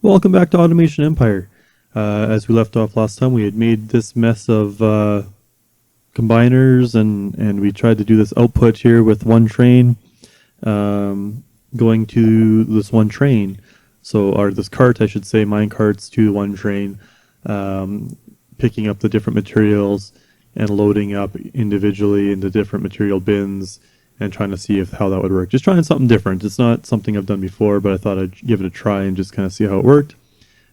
Welcome back to Automation Empire. As we left off last time, we had made this mess of combiners, and we tried to do this output here with one train going to this one train. Or this cart, I should say, mine carts to one train, picking up the different materials and loading up individually into different material bins and trying to see how that would work. Just trying something different. It's not something I've done before, but I thought I'd give it a try and just kind of see how it worked.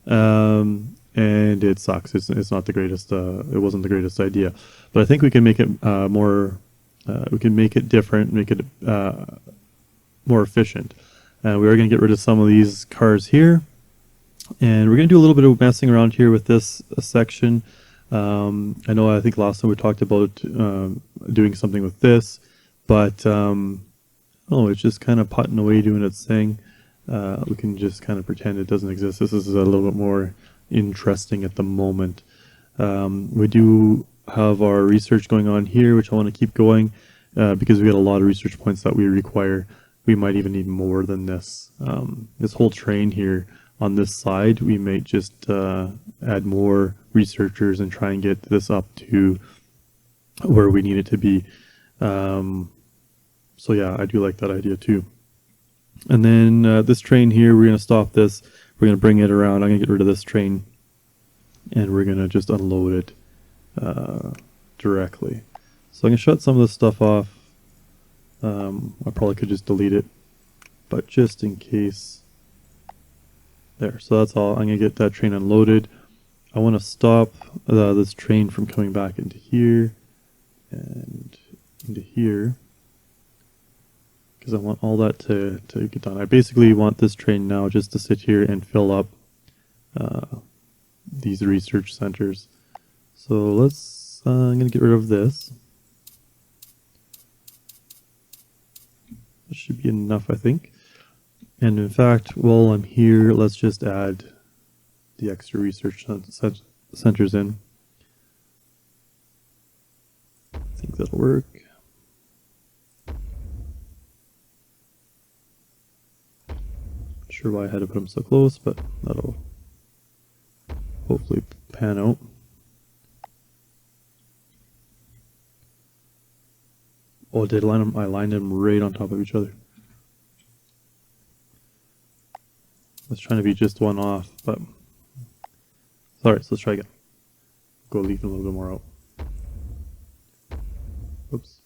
And it sucks. It's not the greatest. It wasn't the greatest idea, but I think we can make it more. We can make it different, make it more efficient. We are going to get rid of some of these cars here, and we're going to do a little bit of messing around here with this section. I think last time we talked about doing something with this, but it's just kind of putting away doing its thing. We can just kind of pretend it doesn't exist. This is a little bit more interesting at the moment. We do have our research going on here, which I want to keep going because we got a lot of research points that we require. We might even need more than this. This whole train here on this side, we might just add more researchers and try and get this up to where we need it to be. So yeah, I do like that idea too. And then this train here, we're going to stop this. We're going to bring it around. I'm going to get rid of this train, and we're going to just unload it directly. So I'm going to shut some of this stuff off. I probably could just delete it, but just in case. There, so that's all. I'm going to get that train unloaded. I want to stop this train from coming back into here and into here, because I want all that to get done. I basically want this train now just to sit here and fill up these research centers. So let's, I'm going to get rid of this. That should be enough, I think. And in fact, while I'm here, let's just add the extra research centers in. I think that'll work. Not sure why I had to put them so close, but that'll hopefully pan out. Oh, I did line them. I lined them right on top of each other. I was trying to be just one off, but alright, so let's try again. Go leave a little bit more out. Oops.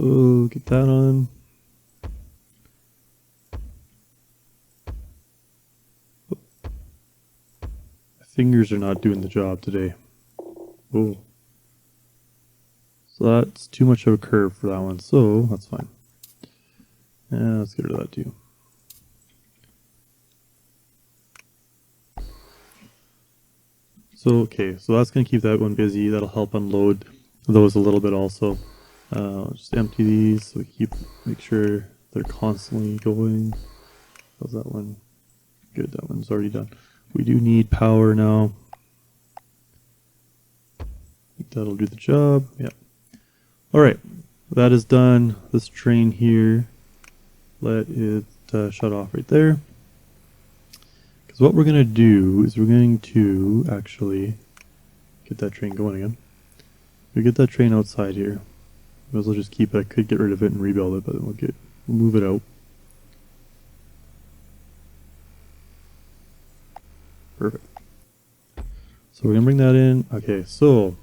Oh, get that on. Oh. My fingers are not doing the job today. Oh. So that's too much of a curve for that one, so that's fine. And let's get rid of that too. So, okay, so that's going to keep that one busy. That'll help unload those a little bit also. Just empty these so we make sure they're constantly going. How's that one? Good, that one's already done. We do need power now. I think that'll do the job. Yeah. Alright, that is done. This train here, let it shut off right there. Because what we're going to do is we're going to actually get that train going again. We get that train outside here. Might as well just keep it. I could get rid of it and rebuild it, but then we'll move it out. Perfect. So we're gonna bring that in. Okay, so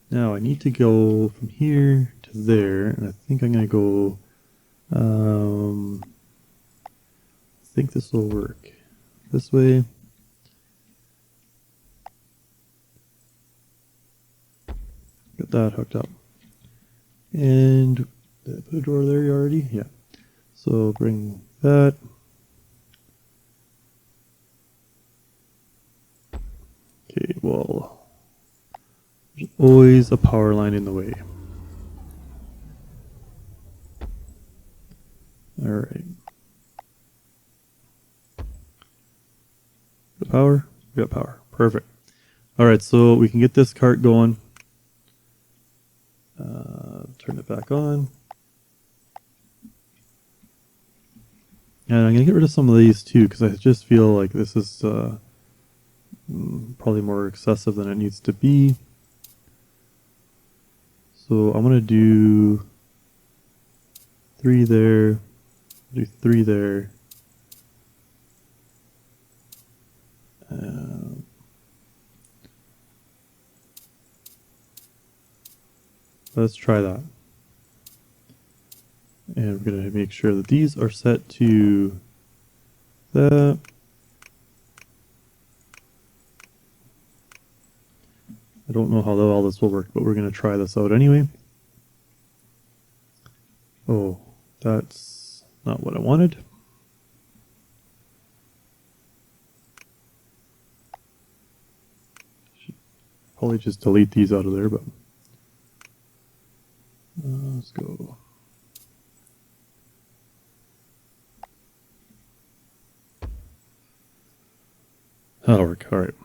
now I need to go from here to there, and I think I'm gonna go. I think this will work. This way. Get that hooked up. And did I put a door there already? Yeah. So bring that. Okay, well, there's always a power line in the way. All right. The power? We got power. Perfect. All right, so we can get this cart going. Turn it back on. And I'm going to get rid of some of these too, because I just feel like this is probably more excessive than it needs to be. So I'm going to do 3 there, do 3 there. Let's try that. And we're going to make sure that these are set to that. I don't know how all this will work, but we're going to try this out anyway. Oh, that's not what I wanted. Should probably just delete these out of there, but let's go. That'll work. All right.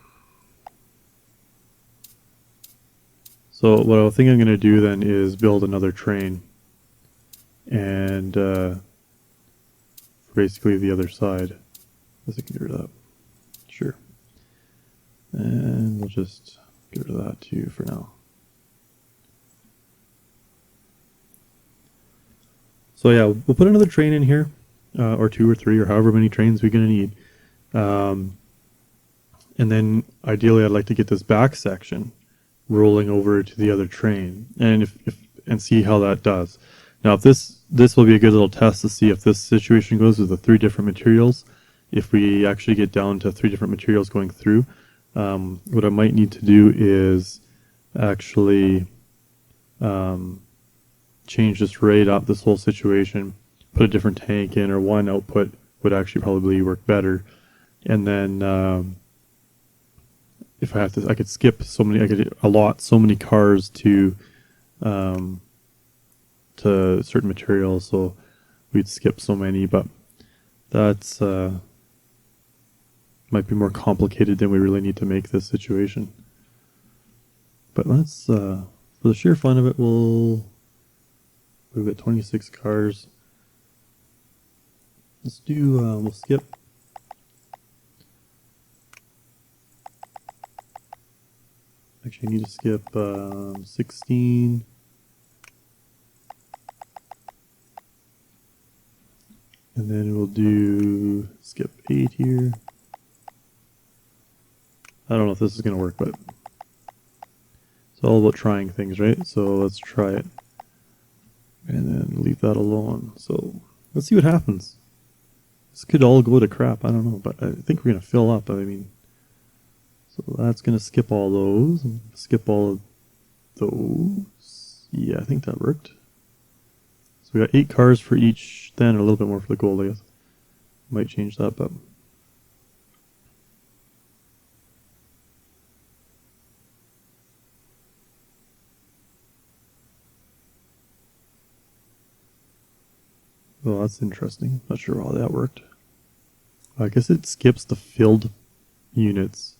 So what I think I'm going to do then is build another train, and basically the other side. I can get rid of that. Sure. And we'll just get rid of that too for now. So yeah, we'll put another train in here, or 2 or 3 or however many trains we're going to need. And then ideally I'd like to get this back section rolling over to the other train, and and see how that does. Now if this will be a good little test to see if this situation goes with the 3 different materials. If we actually get down to 3 different materials going through, what I might need to do is actually change this right up, this whole situation, put a different tank in, or one output would actually probably work better. And then if I have to, I could skip so many, I could allot so many cars to certain materials, so we'd skip so many, but that's might be more complicated than we really need to make this situation. But let's, for the sheer fun of it, we've got 26 cars. Let's do, we'll skip. Actually, I need to skip 16. And then we'll do skip 8 here. I don't know if this is going to work, but it's all about trying things, right? So let's try it. And then leave that alone. So let's see what happens. This could all go to crap. I don't know, but I think we're going to fill up. I mean, so that's going to skip all those. And skip all of those. Yeah, I think that worked. So we got 8 cars for each, then a little bit more for the gold, I guess. Might change that, but well, that's interesting. Not sure how that worked. I guess it skips the filled units.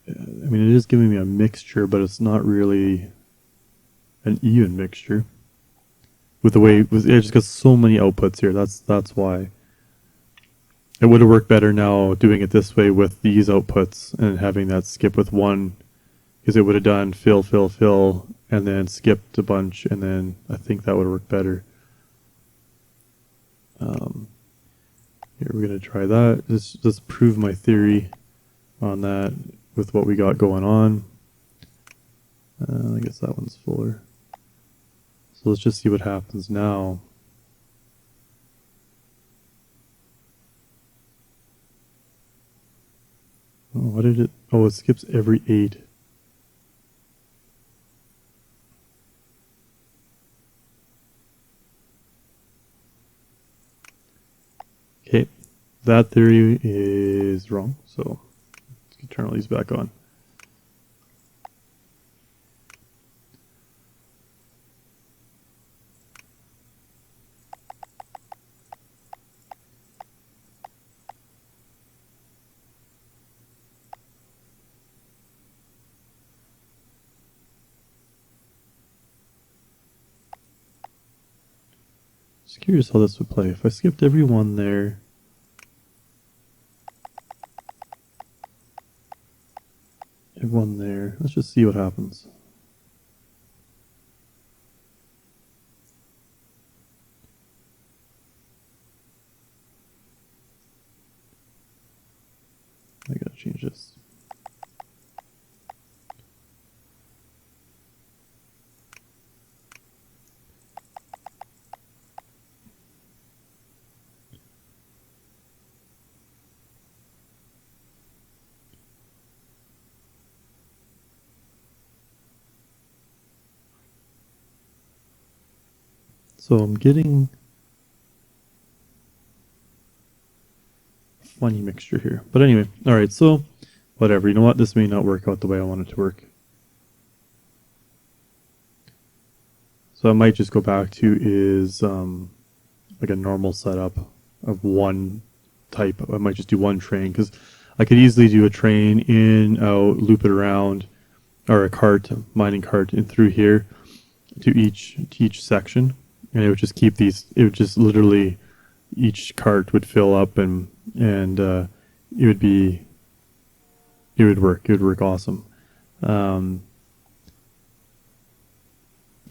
I mean, it is giving me a mixture, but it's not really an even mixture. With the way, it just got so many outputs here. That's why. It would have worked better now doing it this way with these outputs and having that skip with one, because it would have done fill, fill, fill, and then skipped a bunch, and then I think that would work better. Here we're going to try that. Just prove my theory on that with what we got going on. I guess that one's fuller. So let's just see what happens now. Oh, what did it? Oh, it skips every 8. Okay, that theory is wrong, so let's turn all these back on. Just curious how this would play. If I skipped every one there, everyone there, let's just see what happens. I gotta change this. So I'm getting a funny mixture here. But anyway, alright, so whatever. You know what? This may not work out the way I want it to work. So I might just go back to is like a normal setup of one type. I might just do one train because I could easily do a train in, out, loop it around, or a cart, mining cart, in through here to each section, and it would just keep these. It would just literally each cart would fill up, and it would work. It would work awesome. The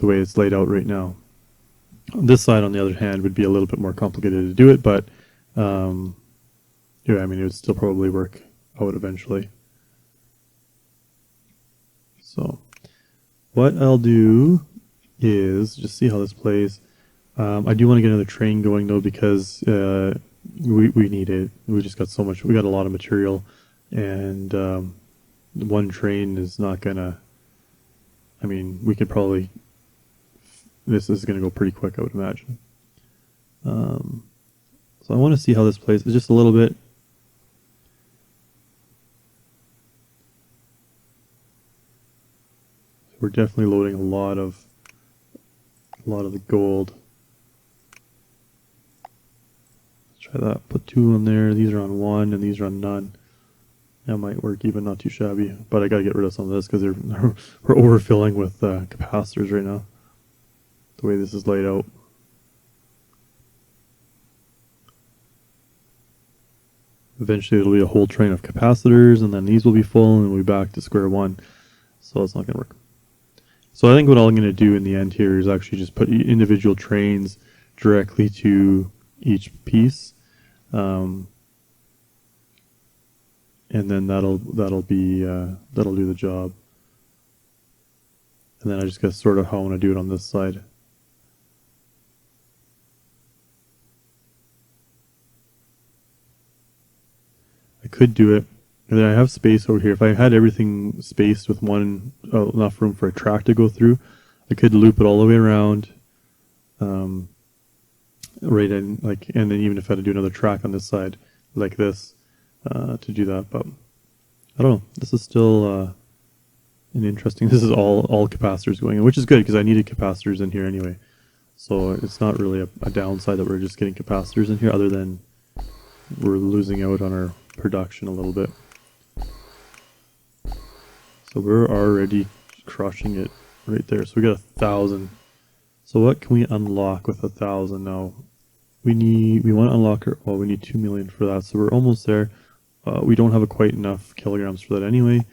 way it's laid out right now. This side, on the other hand, would be a little bit more complicated to do it, but yeah, I mean, it would still probably work out eventually. So what I'll do is just see how this plays. I do want to get another train going though, because we need it. We just got so much. We got a lot of material, and one train is not gonna. I mean, we could probably. This is going to go pretty quick, I would imagine. So I want to see how this plays. It's just a little bit. We're definitely loading a lot of the gold. Let's try that. Put 2 on there. These are on 1, and these are on none. That might work even, not too shabby. But I got to get rid of some of this because we're overfilling with capacitors right now. The way this is laid out. Eventually it'll be a whole train of capacitors, and then these will be full, and we'll be back to square one. So it's not going to work. So I think what I'm going to do in the end here is actually just put individual trains directly to each piece, and then that'll do the job. And then I just got to sort out how I want to do it on this side. I could do it, and then I have space over here. If I had everything spaced with enough room for a track to go through, I could loop it all the way around, right in, like, and then even if I had to do another track on this side, like this, to do that. But I don't know. This is still an interesting. This is all capacitors going in, which is good because I needed capacitors in here anyway. So it's not really a downside that we're just getting capacitors in here, other than we're losing out on our production a little bit. So we're already crushing it right there. So we got 1,000. So what can we unlock with 1,000 now? We want to unlock we need 2 million for that. So we're almost there. We don't have quite enough kilograms for that anyway.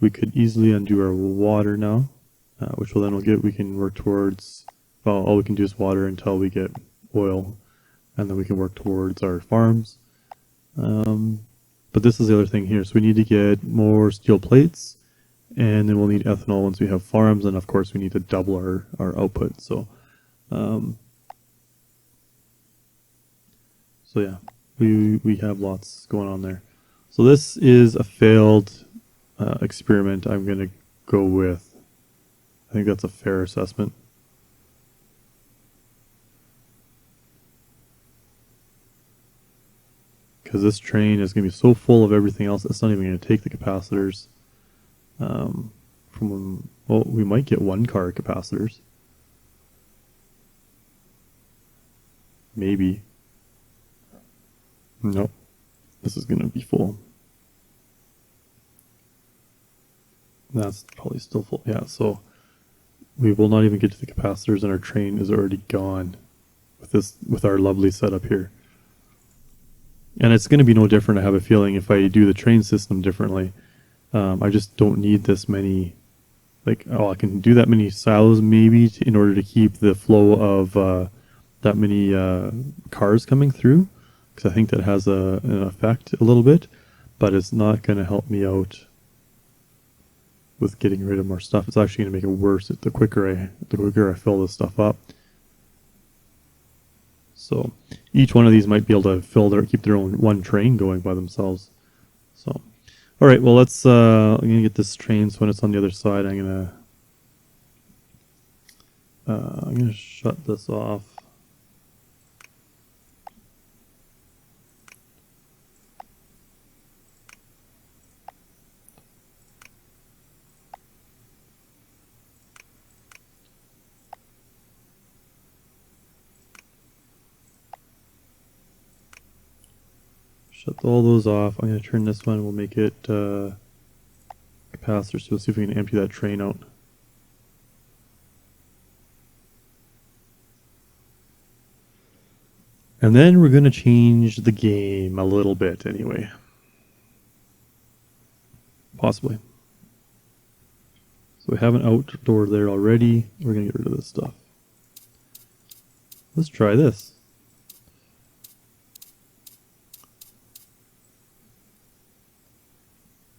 We could easily undo our water now, which will then we can work towards, well, all we can do is water until we get oil, and then we can work towards our farms. But this is the other thing here. So we need to get more steel plates, and then we'll need ethanol once we have farms, and of course we need to double our output. So, so yeah, we have lots going on there. So this is a failed experiment. I'm going to go with, I think that's a fair assessment. Because this train is going to be so full of everything else, it's not even going to take the capacitors. Well, we might get 1 car capacitors. Maybe. Nope. This is going to be full. That's probably still full. Yeah, so we will not even get to the capacitors, and our train is already gone. with our lovely setup here. And it's going to be no different, I have a feeling, if I do the train system differently. I just don't need this many, like, I can do that many silos maybe in order to keep the flow of that many cars coming through, because I think that has an effect a little bit, but it's not going to help me out with getting rid of more stuff. It's actually going to make it worse the quicker I fill this stuff up. So each one of these might be able to keep their own one train going by themselves. So, all right, well, let's, I'm going to get this train, so when it's on the other side, I'm going to shut this off. Shut all those off. I'm going to turn this one. We'll make it capacitor. So we'll see if we can empty that train out. And then we're going to change the game a little bit anyway. Possibly. So we have an outdoor there already. We're going to get rid of this stuff. Let's try this.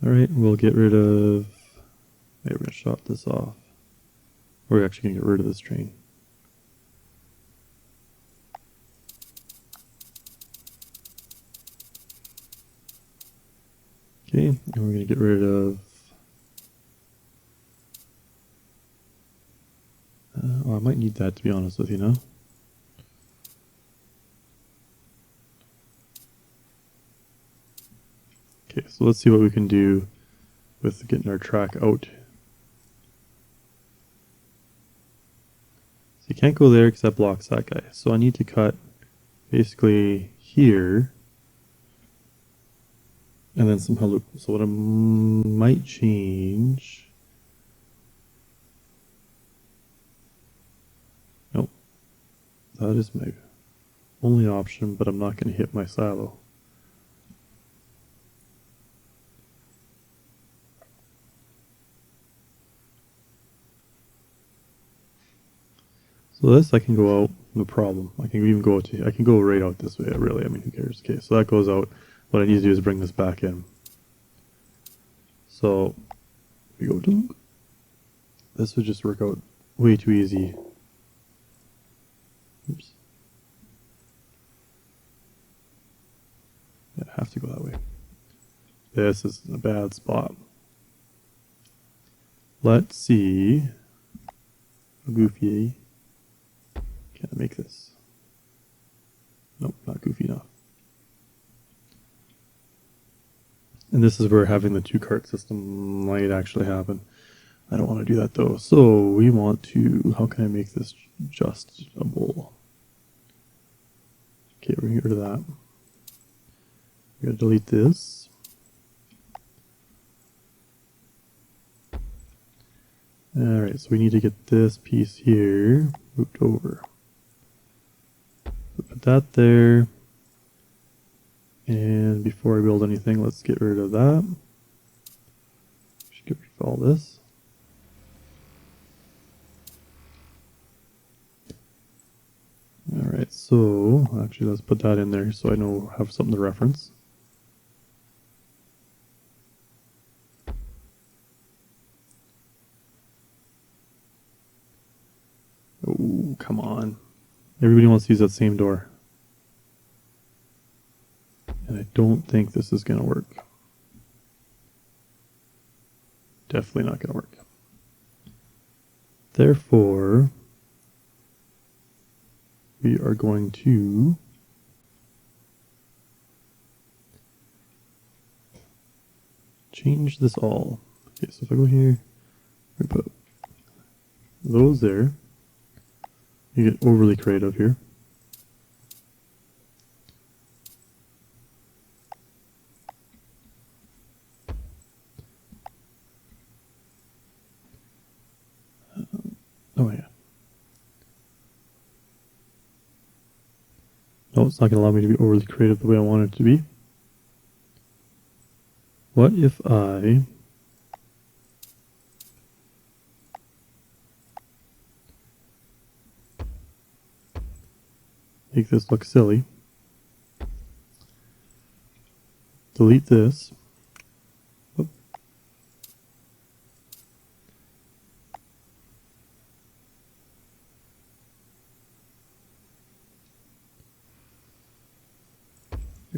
Alright, we'll get rid of... Maybe we're going to shut this off. We're actually going to get rid of this train. Okay, and we're going to get rid of... I might need that, to be honest with you now. Okay, so let's see what we can do with getting our track out. So you can't go there because that blocks that guy. So I need to cut basically here and then somehow loop. So what I might change... Nope. That is my only option, but I'm not going to hit my silo. So this I can go out, no problem. I can even go I can go right out this way, really. I mean, who cares? Okay, so that goes out. What I need to do is bring this back in. So we go to... This would just work out way too easy. Oops. Yeah, I have to go that way. This is a bad spot. Let's see how goofy can I make this. Nope, not goofy enough. And this is where having the two-cart system might actually happen. I don't want to do that though. So we want to, how can I make this adjustable? Okay, we're going to get rid of that. We're going to delete this. Alright, so we need to get this piece here moved over. Put that there. And before I build anything, let's get rid of that. Just get rid of all this. Alright, so actually let's put that in there so I know I have something to reference. Oh, come on. Everybody wants to use that same door. And I don't think this is going to work. Definitely not going to work. Therefore, we are going to change this all. Okay, so if I go here, we put those there. You get overly creative here. Oh yeah. Oh, it's not going to allow me to be overly creative the way I want it to be. What if I make this look silly? Delete this. Oop.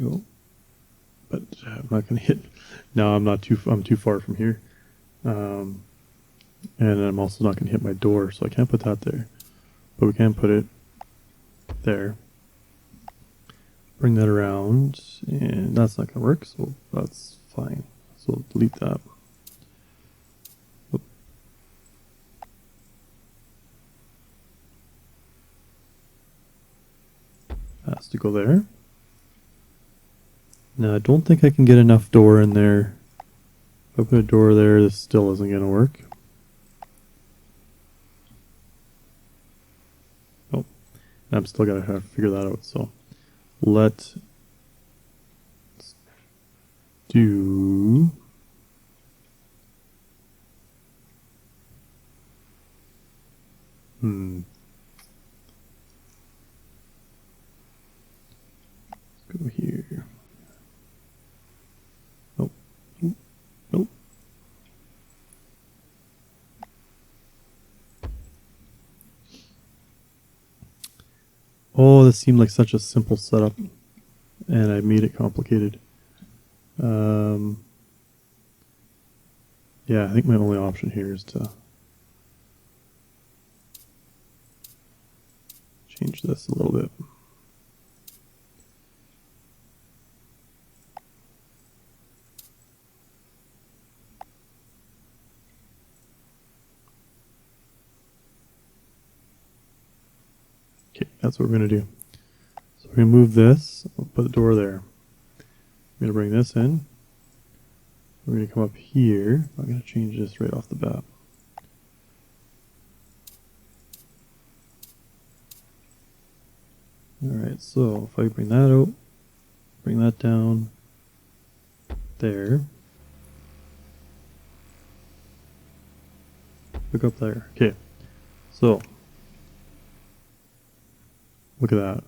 Go. But I'm not going to hit. No, I'm too far from here. And I'm also not going to hit my door, so I can't put that there. But we can put it there. Bring that around, and that's not going to work, so that's fine. So delete that. Oop. Has to go there. Now I don't think I can get enough door in there. If I put a door there, this still isn't going to work. Oh, I'm still got to have to figure that out. So let's do let's go here. Nope. Nope. Oh, this seemed like such a simple setup, and I made it complicated. Yeah, I think my only option here is to change this a little bit. Okay, that's what we're going to do. So we're going to move this, I'll put the door there. I'm going to bring this in. We're going to come up here. I'm going to change this right off the bat. Alright, so if I bring that out, bring that down there. Look up there. Okay, so look at that.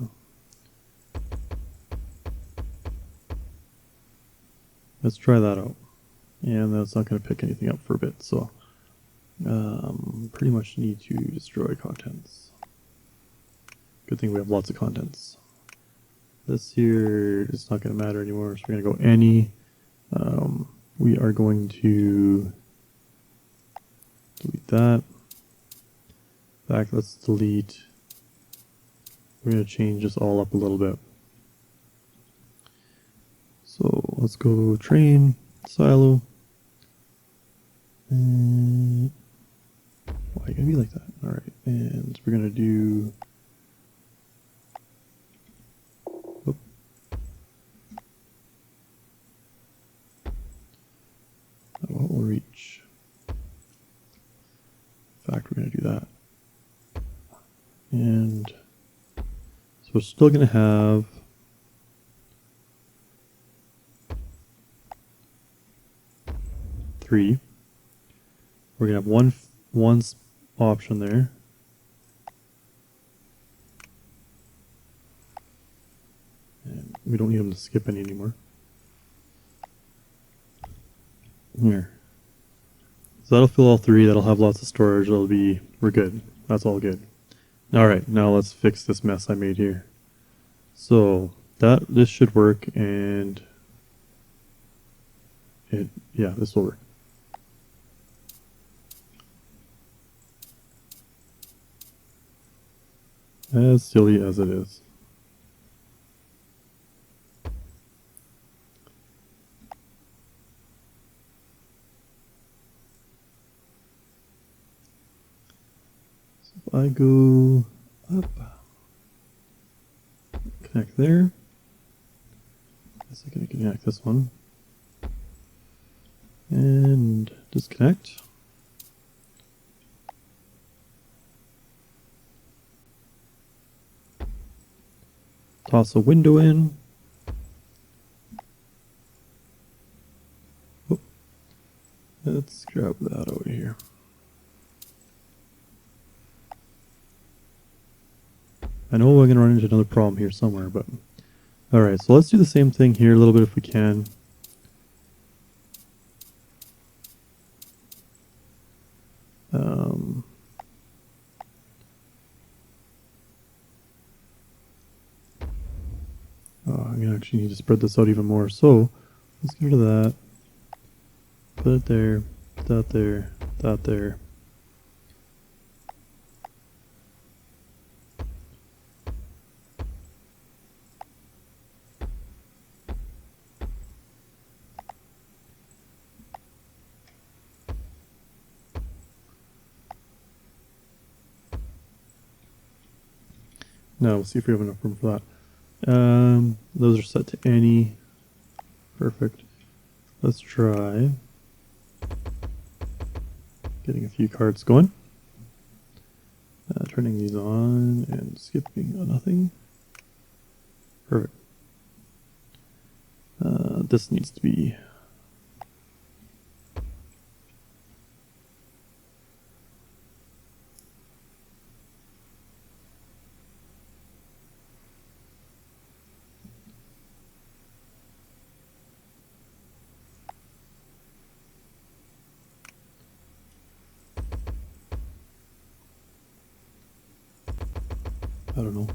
Let's try that out. And that's not going to pick anything up for a bit, so pretty much need to destroy contents. Good thing we have lots of contents. This here is not going to matter anymore, so we're going to go any. We are going to delete that. Back, let's delete. We're going to change this all up a little bit. So let's go train, silo. And why are you going to be like that? Alright, and we're going to do. Oop. That will reach. In fact, we're going to do that. And so we're still going to have three. We're going to have one option there. And we don't need them to skip any anymore. Here. So that'll fill all three. That'll have lots of storage. We're good. That's all good. Alright, now let's fix this mess I made here. So this should work, and yeah, this will work. As silly as it is. So if I go up, connect there. Guess I can connect this one. And disconnect. Toss a window in. Oh, let's grab that over here. I know we're going to run into another problem here somewhere, but... Alright, so let's do the same thing here a little bit if we can. I'm going to actually need to spread this out even more. So, let's get rid of that. Put it there, that there, that there. Now, we'll see if we have enough room for that. Those are set to any. Perfect. Let's try getting a few cards going. Turning these on and skipping nothing. Perfect. This needs to be... I don't know.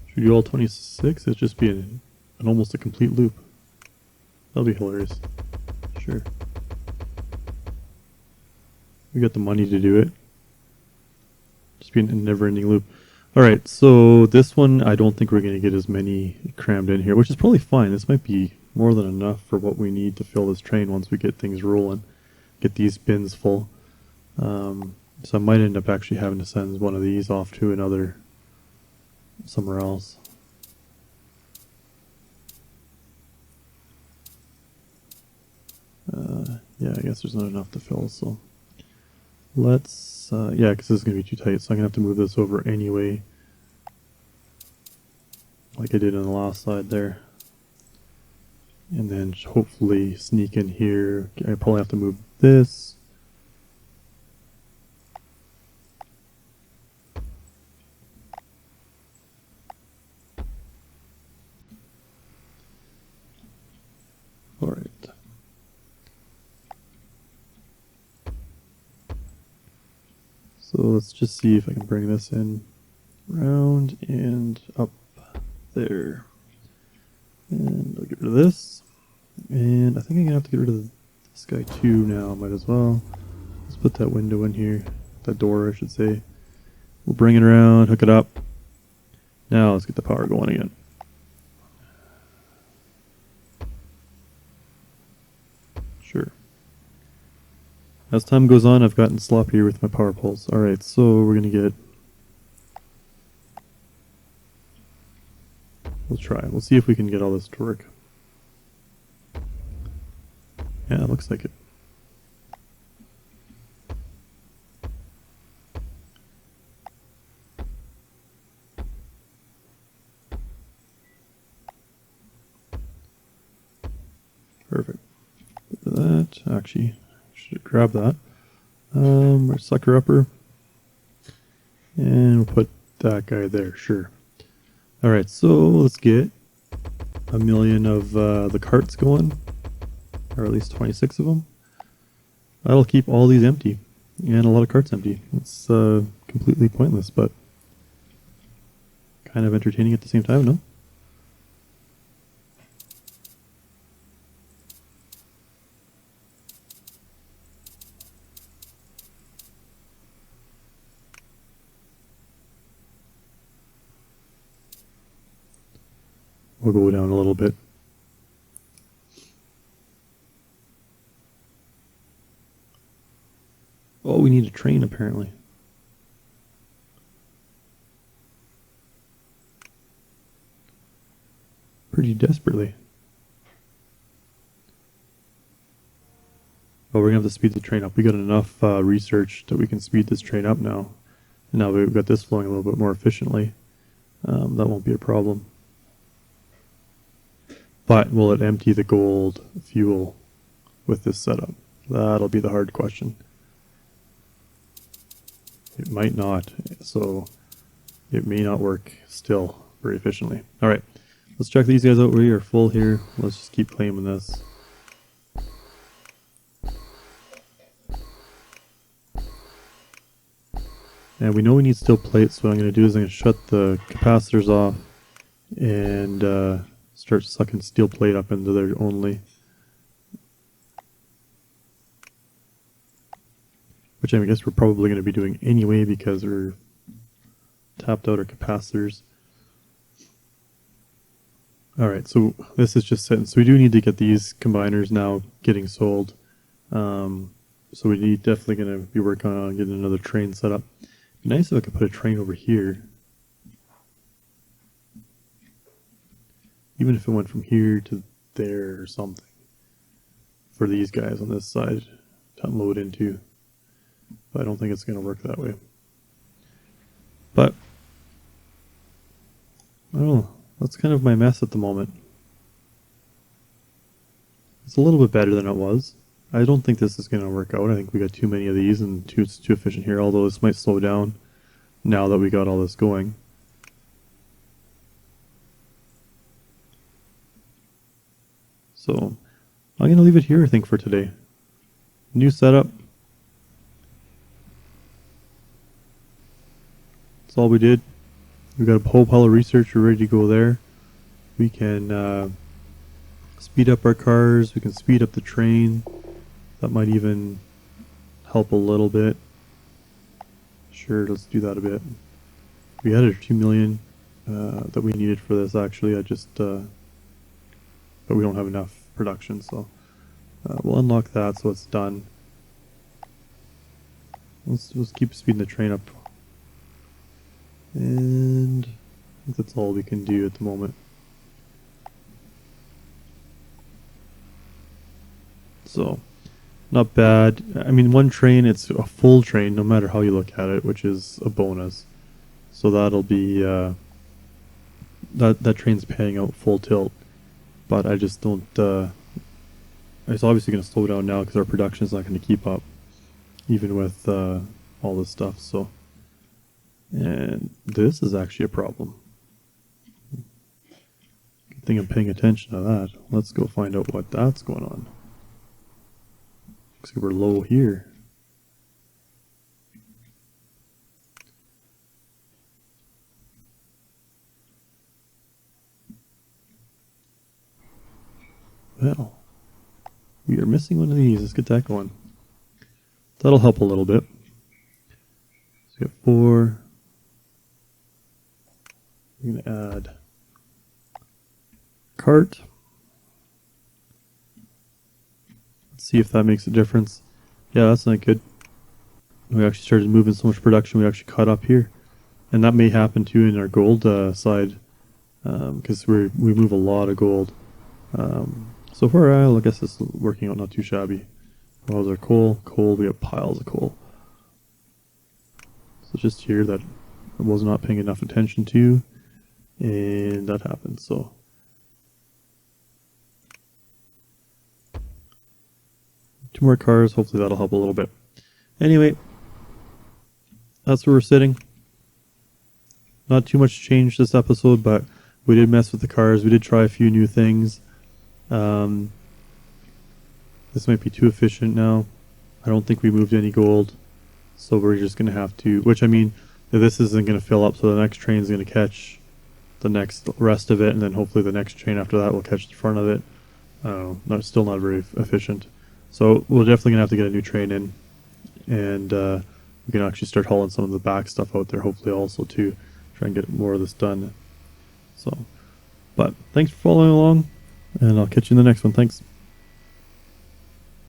Should we do all 26? It'd just be an almost a complete loop. That'll be hilarious. Sure. We got the money to do it. Just be a never-ending loop. Alright, so this one, I don't think we're going to get as many crammed in here, which is probably fine. This might be more than enough for what we need to fill this train once we get things rolling. Get these bins full. So I might end up actually having to send one of these off to another... somewhere else. Yeah, I guess there's not enough to fill, so let's, yeah, because this is going to be too tight, so I'm going to have to move this over anyway, like I did on the last slide there. And then hopefully sneak in here. I probably have to move this. All right. So let's just see if I can bring this in round and up there. And I'll get rid of this. And I think I'm going to have to get rid of this guy too now, might as well. Let's put that window in here, that door I should say. We'll bring it around, hook it up. Now let's get the power going again. Sure. As time goes on, I've gotten sloppier with my power poles. Alright, so we're going to get... We'll try. We'll see if we can get all this to work. Yeah, it looks like it. Perfect. Look at that. Actually, I should grab that. Our sucker upper. And we'll put that guy there, sure. Alright, so let's get a million of the carts going. Or at least 26 of them. That'll keep all these empty. And a lot of carts empty. It's completely pointless, but kind of entertaining at the same time, no? We'll go down a little bit. Oh, we need a train apparently. Pretty desperately. Oh, we're gonna have to speed the train up. We got enough research that we can speed this train up now. And now we've got this flowing a little bit more efficiently. That won't be a problem. But will it empty the gold fuel with this setup? That'll be the hard question. It might not, so it may not work still very efficiently. All right, let's check these guys out. We are full here. Let's just keep playing with this. And we know we need steel plates, so what I'm going to do is I'm going to shut the capacitors off and start sucking steel plate up into there only. Which I guess we're probably going to be doing anyway because we're tapped out our capacitors. Alright, so this is just setting. So we do need to get these combiners now getting sold. So we need definitely going to be working on getting another train set up. It'd be nice if I could put a train over here. Even if it went from here to there or something. For these guys on this side to unload into. But I don't think it's going to work that way. But, I don't know. That's kind of my mess at the moment. It's a little bit better than it was. I don't think this is going to work out. I think we got too many of these and it's too efficient here, although this might slow down now that we got all this going. So, I'm going to leave it here, I think, for today. New setup. That's all we did. We got a whole pile of research. We're ready to go there. We can speed up our cars. We can speed up the train. That might even help a little bit. Sure, let's do that a bit. We had a 2 million that we needed for this. Actually, but we don't have enough production, so we'll unlock that so it's done. Let's keep speeding the train up. And I think that's all we can do at the moment. So, not bad. I mean, one train, it's a full train no matter how you look at it, which is a bonus. So that'll be, that train's paying out full tilt. But I just don't, it's obviously going to slow down now because our production is not going to keep up, even with all this stuff, so. And this is actually a problem. Good thing I'm paying attention to that. Let's go find out what that's going on. Looks like we're low here. Well, we are missing one of these. Let's get that going. That'll help a little bit. So we got 4. We're going to add cart. Let's see if that makes a difference. Yeah, that's not good. We actually started moving so much production, we actually caught up here. And that may happen too in our gold side, because we move a lot of gold. So far, I guess this is working out not too shabby. How's our coal? Coal, we have piles of coal. So just here that I was not paying enough attention to. And that happened, so. Two more cars, hopefully that'll help a little bit. Anyway, that's where we're sitting. Not too much change this episode, but we did mess with the cars. We did try a few new things. This might be too efficient now. I don't think we moved any gold. So we're just going to have to, which I mean, this isn't going to fill up, so the next train is going to catch the next rest of it, and then hopefully the next train after that will catch the front of it. Still not very efficient. So we're definitely going to have to get a new train in, and we can actually start hauling some of the back stuff out there, hopefully also to try and get more of this done. So, but thanks for following along, and I'll catch you in the next one. Thanks.